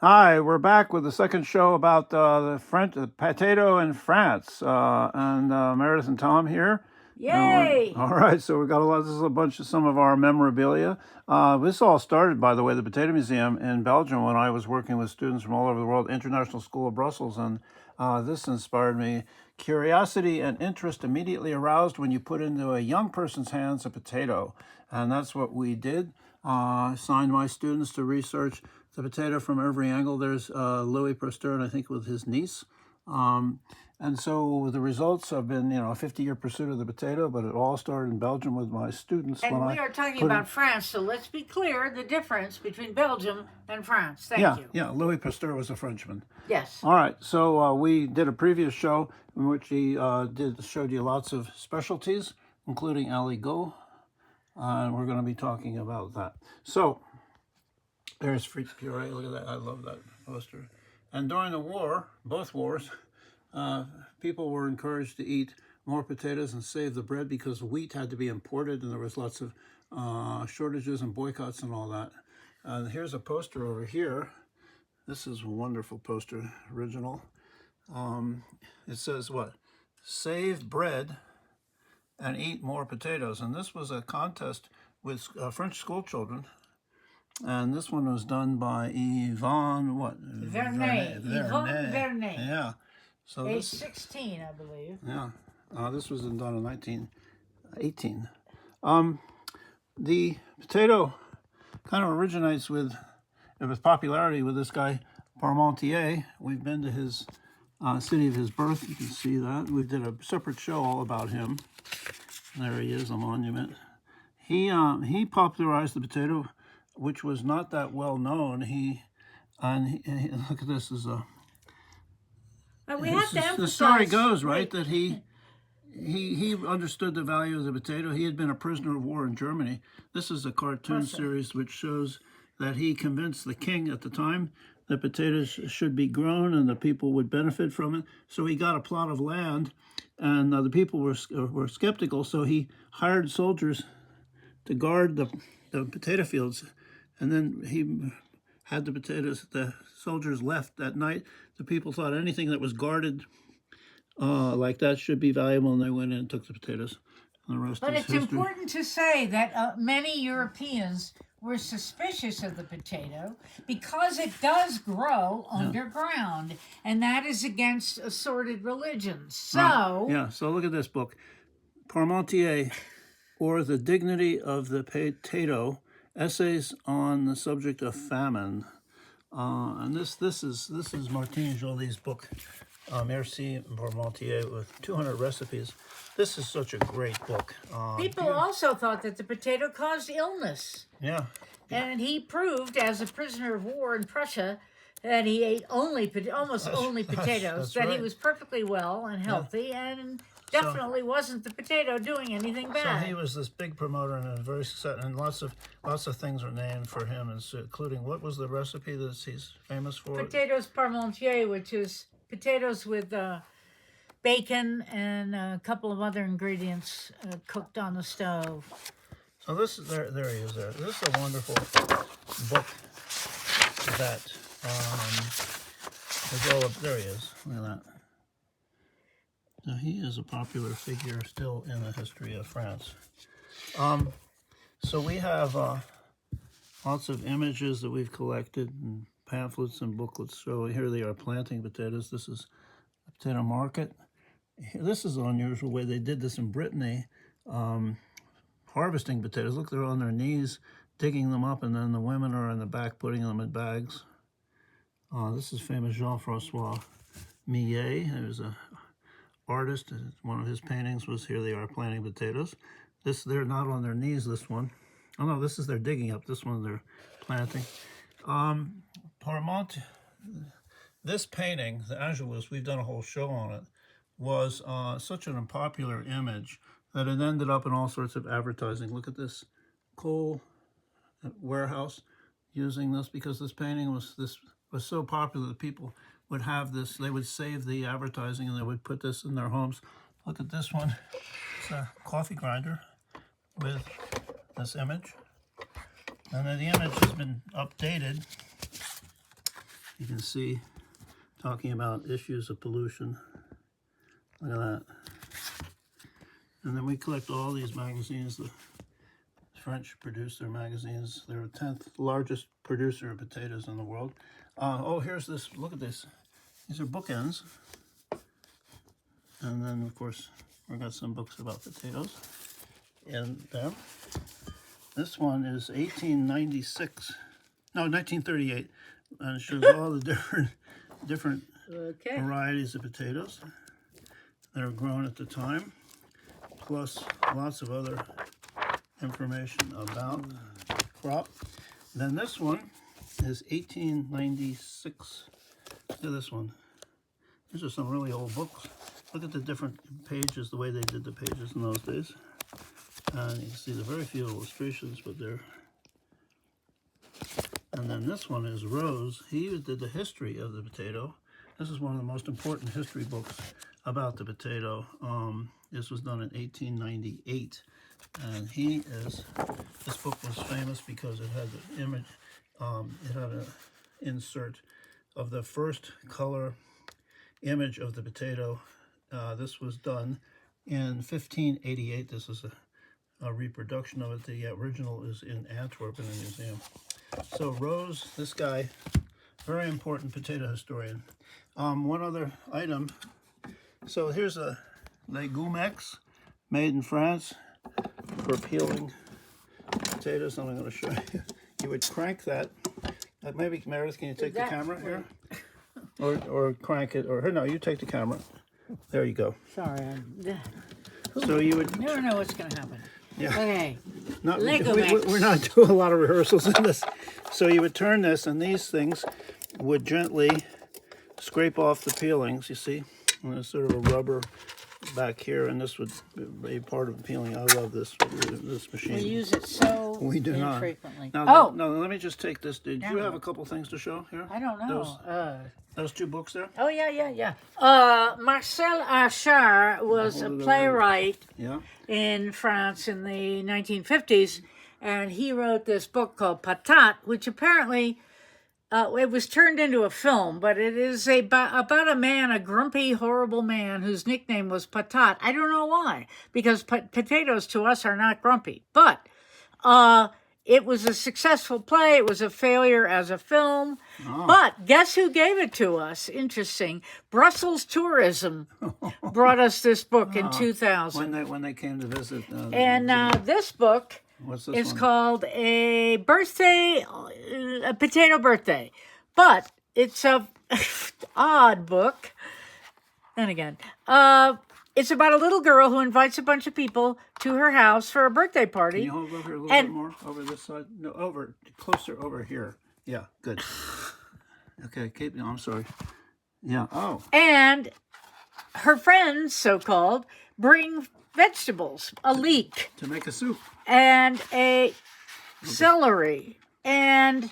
Hi, we're back with the second show about the potato in France, and Meredith and Tom here. Yay! All right, so we got a lot. This is a bunch of some of our memorabilia. This all started, by the way, the Potato Museum in Belgium when I was working with students from all over the world, International School of Brussels, and this inspired me. Curiosity and interest immediately aroused when you put into a young person's hands a potato, and that's what we did. Assigned my students to research the potato from every angle. There's Louis Pasteur, I think, with his niece. And so the results have been, a 50-year pursuit of the potato, but it all started in Belgium with my students. And we are talking about France, so let's be clear the difference between Belgium and France. Thank you. Yeah, Louis Pasteur was a Frenchman. Yes. All right, so we did a previous show in which he showed you lots of specialties, including aligot, and we're going to be talking about that. So there's fruit puree. Look at that. I love that poster. And during the war, both wars, people were encouraged to eat more potatoes and save the bread because wheat had to be imported and there was lots of shortages and boycotts and all that. Here's a poster over here. This is a wonderful poster, original. It says what? Save bread and eat more potatoes. And this was a contest with French school children. And this one was done by Yvonne, what? Vernet. Yvonne Vernet. Yeah. So age 16, I believe. Yeah. This was done in 1918. The potato kind of originates with popularity with this guy, Parmentier. We've been to his city of his birth. You can see that. We did a separate show all about him. There he is, a monument. He popularized the potato, which was not that well known. He look at this as a. We have to emphasize. The story goes right that he understood the value of the potato. He had been a prisoner of war in Germany. This is a cartoon series which shows that he convinced the king at the time that potatoes should be grown and the people would benefit from it. So he got a plot of land, and the people were skeptical. So he hired soldiers to guard the potato fields, and then he had the soldiers left that night. The people thought anything that was guarded like that should be valuable, and they went in and took the potatoes. And the rest but is it's history. Important to say that many Europeans were suspicious of the potato because it does grow underground, and that is against assorted religions. So So look at this book, Parmentier, or The Dignity of the Potato: Essays on the Subject of Famine. And this is Martine Joly's book, Merci Parmentier, with 200 recipes. This is such a great book. People also thought that the potato caused illness. Yeah. And he proved, as a prisoner of war in Prussia, that he ate almost only potatoes, that he was perfectly well and healthy, and definitely wasn't the potato doing anything bad. So he was this big promoter and a very successful, and lots of things are named for him, including, what was the recipe that he's famous for? Potatoes Parmentier, which is potatoes with bacon and a couple of other ingredients cooked on the stove. So this is there he is there. This is a wonderful book that is all up. There he is. Look at that. Now, he is a popular figure still in the history of France. So we have lots of images that we've collected, and pamphlets and booklets. So here they are planting potatoes. This is a potato market. This is an unusual way they did this in Brittany. Harvesting potatoes. Look, they're on their knees, digging them up, and then the women are in the back putting them in bags. This is famous Jean-Francois Millet. He was an artist. One of his paintings was Here They Are Planting Potatoes. They're not on their knees, this one. Oh no, this is they're digging up. This one they're planting. Parmentier, this painting, the Angelus, we've done a whole show on it, was such an unpopular image that it ended up in all sorts of advertising. Look at this coal warehouse using this because this painting was so popular that people would have this. They would save the advertising and they would put this in their homes. Look at this one. It's a coffee grinder with this image. And then the image has been updated You can see talking about issues of pollution. Look at that. And then we collect all these magazines. The French produce their magazines. They're the 10th largest producer of potatoes in the world. Oh, here's this. Look at this. These are bookends. And then, of course, we've got some books about potatoes in there. This one is 1896. No, 1938. And it shows all the different varieties of potatoes that are grown at the time, plus lots of other information about the crop. Then this one is 1896. Look at this one. These are some really old books. Look at the different pages, the way they did the pages in those days. And you can see the very few illustrations, but they're... And then this one is Rose. He did the history of the potato. This is one of the most important history books about the potato. This was done in 1898. And this book was famous because it had the image, it had an insert of the first color image of the potato. This was done in 1588. This is a reproduction of it. The original is in Antwerp in a museum. So Rose, this guy, very important potato historian. One other item. So here's a Legumex made in France for peeling potatoes. I'm going to show you. You would crank that. Maybe Meredith, can you take the camera here? Or crank it, or no, you take the camera. There you go. Sorry. So you would Never know what's going to happen. Yeah. Okay. We're not doing a lot of rehearsals in this. So you would turn this, and these things would gently scrape off the peelings, you see? And there's sort of a rubber back here, and this would be part of the peeling. I love this machine. We use it so We do not. infrequently. Now, no, let me just take this. Did you have a couple things to show here? I don't know. Those two books there? Oh, yeah. Marcel Achard was a playwright in France in the 1950s, and he wrote this book called Patate, which apparently it was turned into a film, but it is about a man, a grumpy, horrible man whose nickname was Patate. I don't know why, because potatoes to us are not grumpy, but it was a successful play. It was a failure as a film. Oh. But guess who gave it to us? Interesting. Brussels Tourism brought us this book in 2000. When they came to visit. This book is called a potato birthday. But it's a odd book. Then again, it's about a little girl who invites a bunch of people to her house for a birthday party. Can you hold over here a little bit more? Over this side? No, closer over here. Yeah, good. Okay, I'm sorry. Yeah, oh. And her friends, so-called, bring vegetables, a leek. To make a soup. And a celery. And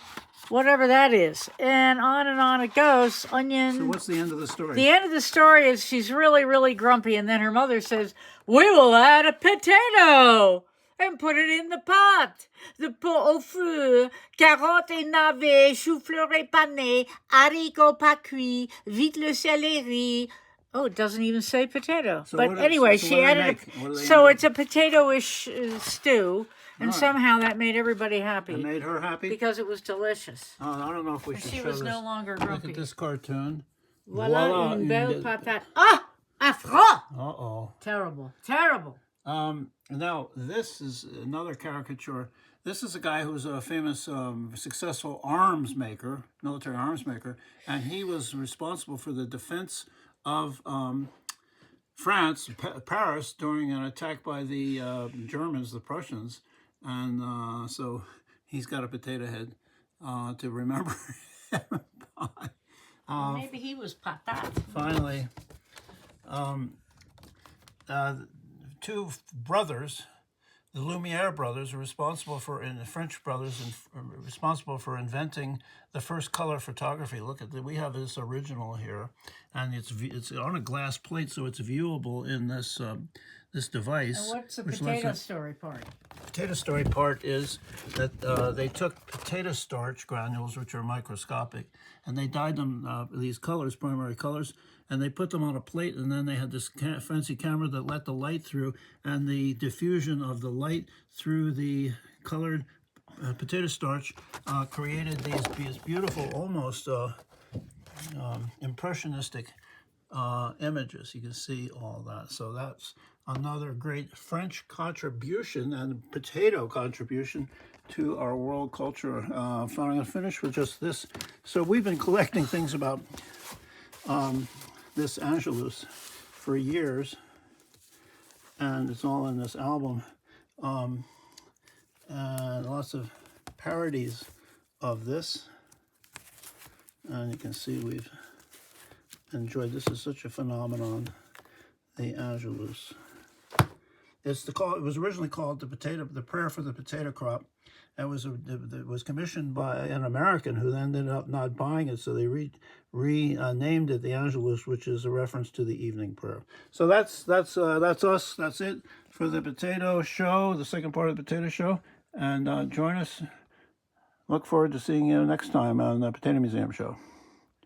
whatever that is. And on it goes. Onion. So what's the end of the story? The end of the story is she's really, really grumpy. And then her mother says, we will add a potato and put it in the pot. The pot au feu, carottes et navets, chou-fleur et pané, haricots pas cuits, vite le céleri. Oh, it doesn't even say potato. So but anyway, she added so it's a potato-ish stew. And somehow that made everybody happy. It made her happy? Because it was delicious. Oh, I don't know if we should show this. She was no longer grumpy. Look at this cartoon. Voilà une belle patate. Ah! Affreux! Uh-oh. Terrible. Now, this is another caricature. This is a guy who's a famous, successful arms maker, military arms maker, and he was responsible for the defense of France, Paris, during an attack by the Germans, the Prussians. And so he's got a potato head to remember him by. Maybe he was patate. Finally, two brothers, the Lumiere brothers, are responsible for, and the French brothers, responsible for inventing the first color photography. Look at we have this original here, and it's on a glass plate, so it's viewable in this this device. And what's the potato story part? Potato story part is that they took potato starch granules, which are microscopic, and they dyed them these colors, primary colors, and they put them on a plate, and then they had this fancy camera that let the light through, and the diffusion of the light through the colored potato starch created these beautiful, almost impressionistic images. You can see all that. So that's another great French contribution and potato contribution to our world culture. I'm going to finish with just this. So we've been collecting things about this Angelus for years, and it's all in this album. And lots of parodies of this. And you can see we've enjoyed. This is such a phenomenon, the Angelus. It was originally called the Prayer for the Potato Crop. It was commissioned by an American who then ended up not buying it, so they renamed it the Angelus, which is a reference to the evening prayer. So that's us. That's it for the potato show, the second part of the potato show. And join us. Look forward to seeing you next time on the Potato Museum Show.